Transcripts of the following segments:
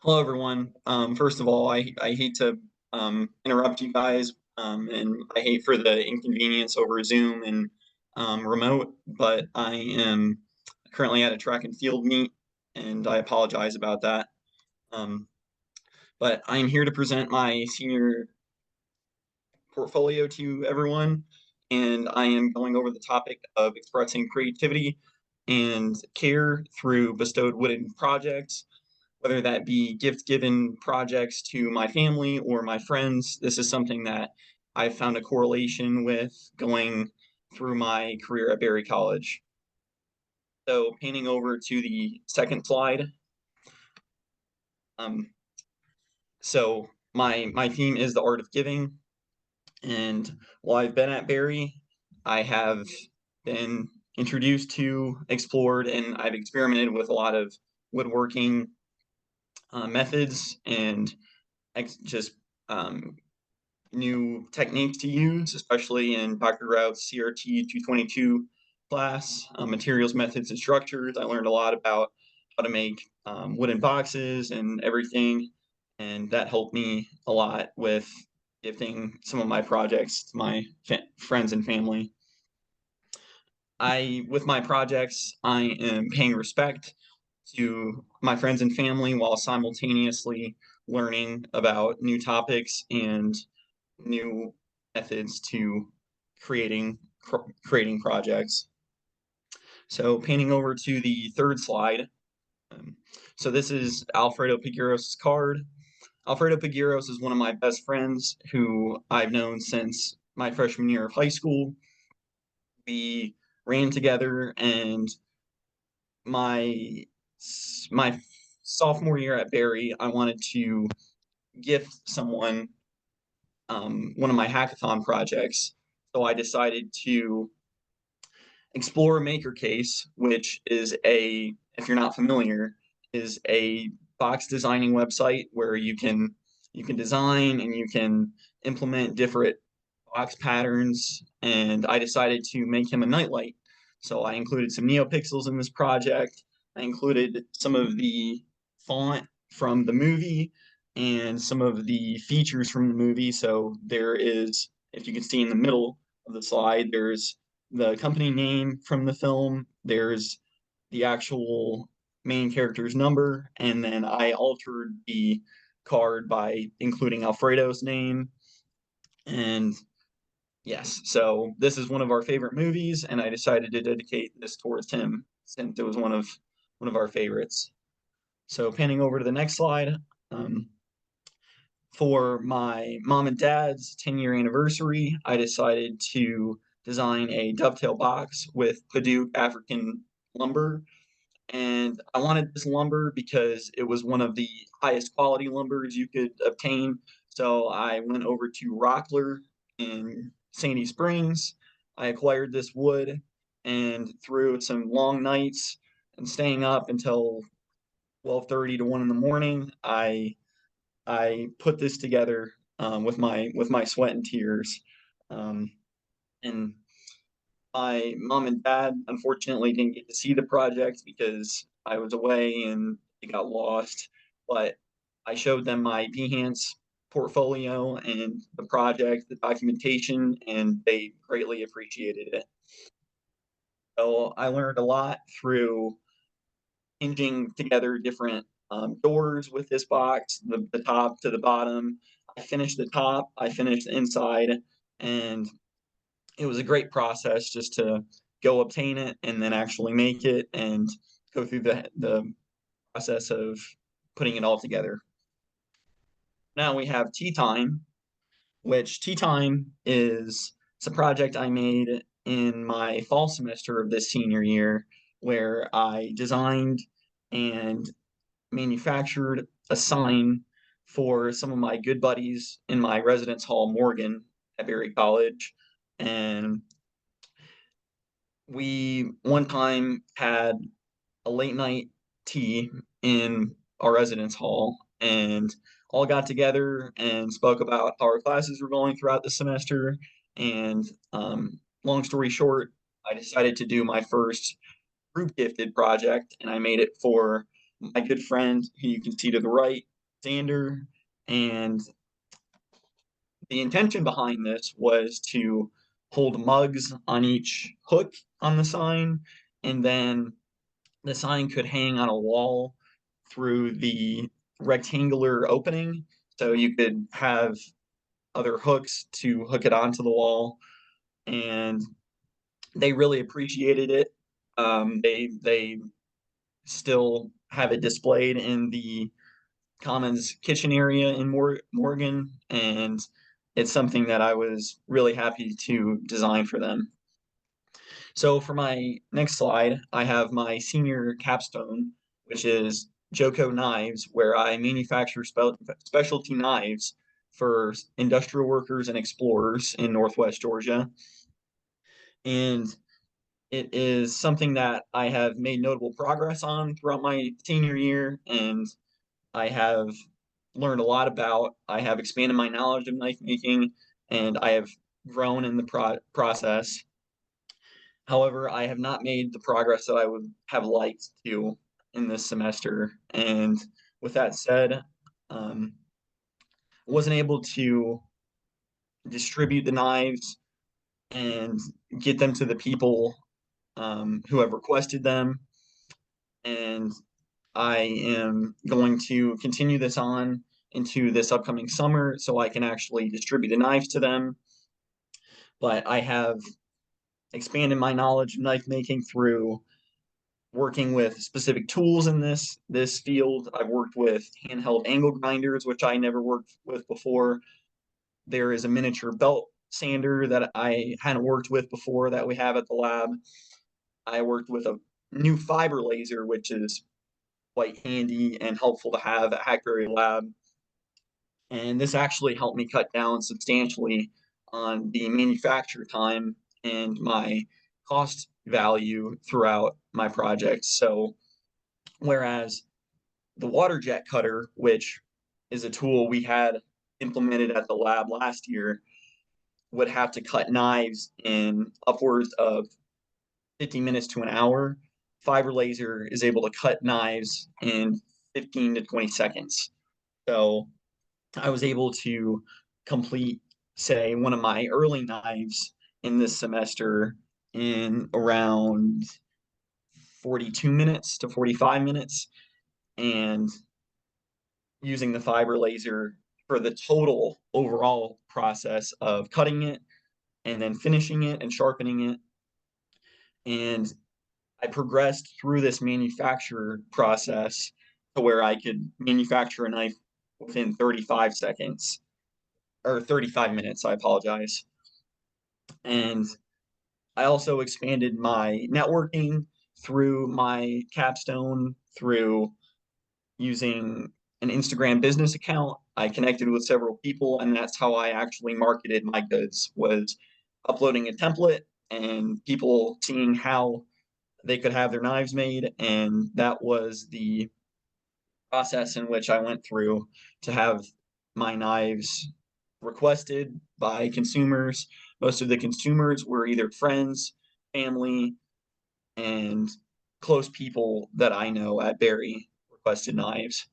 Hello, everyone. First of all, I hate to interrupt you guys, and I hate for the inconvenience over Zoom and remote, but I am currently at a track and field meet, and I apologize about that. Um, but I am here to present my senior portfolio to everyone, and I am going over the topic of expressing creativity and care through bestowed wooden projects, whether that be gift-given projects to my family or my friends. This is something that I've found a correlation with going through my career at Berry College. So painting over to the second slide. Um, so my theme is the art of giving. And while I've been at Berry, I have been introduced to, explored, and I've experimented with a lot of woodworking methods and just new techniques to use, especially in Dr. Route's CRT 222 class, materials, methods, and structures. I learned a lot about how to make wooden boxes and everything, and that helped me a lot with gifting some of my projects to my friends and family. With my projects, I am paying respect to my friends and family while simultaneously learning about new topics and new methods to creating projects. So painting over to the third slide. Um, so this is Alfredo Pigueros' card. Alfredo Pigueros is one of my best friends who I've known since my freshman year of high school. We ran together, and my my sophomore year at Berry, I wanted to gift someone one of my hackathon projects. So I decided to explore Maker Case, which is if you're not familiar, is a box designing website where you can design and you can implement different box patterns. And I decided to make him a nightlight. So I included some NeoPixels in this project. I included some of the font from the movie and some of the features from the movie. So there is, if you can see in the middle of the slide, there's the company name from the film, there's the actual main character's number, and then I altered the card by including Alfredo's name. And yes, so this is one of our favorite movies, and I decided to dedicate this towards him since it was one of our favorites. So panning over to the next slide, um, for my mom and dad's 10-year anniversary, I decided to design a dovetail box with Padauk African lumber. And I wanted this lumber because it was one of the highest quality lumbers you could obtain. So I went over to Rockler in Sandy Springs. I acquired this wood, and through some long nights and staying up until 12:30 to 1 in the morning, I put this together with my sweat and tears. Um, and my mom and dad unfortunately didn't get to see the project because I was away and it got lost. But I showed them my Behance portfolio and the project, the documentation, and they greatly appreciated it. So I learned a lot through hinging together different doors with this box, the top to the bottom. I finished the top, I finished the inside, and it was a great process just to go obtain it and then actually make it and go through the process of putting it all together. Now we have Tea Time, which Tea Time is it's a project I made in my fall semester of this senior year, where I designed and manufactured a sign for some of my good buddies in my residence hall, Morgan, at Berry College. And we one time had a late night tea in our residence hall and all got together and spoke about how our classes were going throughout the semester. And long story short, I decided to do my first group gifted project, and I made it for my good friend, who you can see to the right, Xander, and the intention behind this was to hold mugs on each hook on the sign, and then the sign could hang on a wall through the rectangular opening. So you could have other hooks to hook it onto the wall, and they really appreciated it. They still have it displayed in the Commons kitchen area in Morgan, and it's something that I was really happy to design for them. So for my next slide, I have my senior capstone, which is Joko Knives, where I manufacture specialty knives for industrial workers and explorers in Northwest Georgia. And it is something that I have made notable progress on throughout my senior year, and I have learned a lot about. I have expanded my knowledge of knife making, and I have grown in the process. However, I have not made the progress that I would have liked to in this semester. And with that said, wasn't able to distribute the knives and get them to the people who have requested them. And I am going to continue this on into this upcoming summer so I can actually distribute the knives to them. But I have expanded my knowledge of knife making through working with specific tools in this field. I've worked with handheld angle grinders, which I never worked with before. There is a miniature belt sander that I hadn't worked with before that we have at the lab. I worked with a new fiber laser, which is quite handy and helpful to have at Hackberry Lab. And this actually helped me cut down substantially on the manufacture time and my cost value throughout my project. So whereas the water jet cutter, which is a tool we had implemented at the lab last year, would have to cut knives in upwards of 50 minutes to an hour. Fiber laser is able to cut knives in 15 to 20 seconds. So I was able to complete, say, one of my early knives in this semester in around 42 minutes to 45 minutes. And using the fiber laser for the total overall process of cutting it and then finishing it and sharpening it. And I progressed through this manufacture process to where I could manufacture a knife within 35 seconds or 35 minutes, I apologize. And I also expanded my networking through my capstone, through using an Instagram business account. I connected with several people, and that's how I actually marketed my goods, was uploading a template and people seeing how they could have their knives made. And that was the process in which I went through to have my knives requested by consumers. Most of the consumers were either friends, family, and close people that I know at Barry requested knives.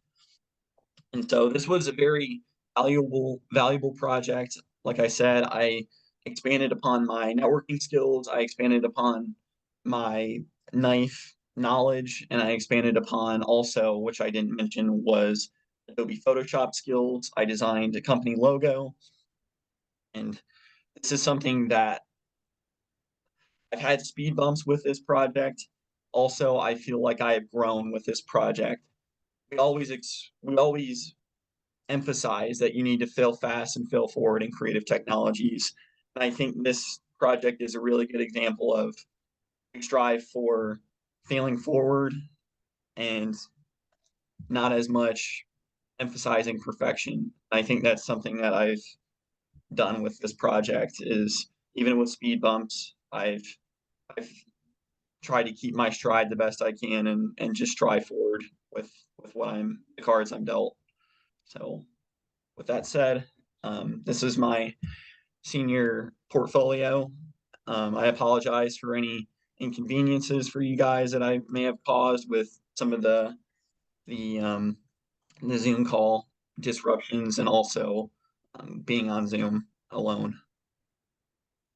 And so this was a very valuable project. Like I said, I expanded upon my networking skills. I expanded upon my knife knowledge, and I expanded upon also, which I didn't mention, was Adobe Photoshop skills. I designed a company logo, and this is something that I've had speed bumps with this project. Also, I feel like I have grown with this project. We always emphasize that you need to fail fast and fail forward in creative technologies. And I think this project is a really good example of strive for failing forward and not as much emphasizing perfection. I think that's something that I've done with this project is even with speed bumps, I've tried to keep my stride the best I can and just strive forward with the cards I'm dealt. So with that said, this is my senior portfolio. I apologize for any inconveniences for you guys that I may have caused with some of the the Zoom call disruptions and also being on Zoom alone.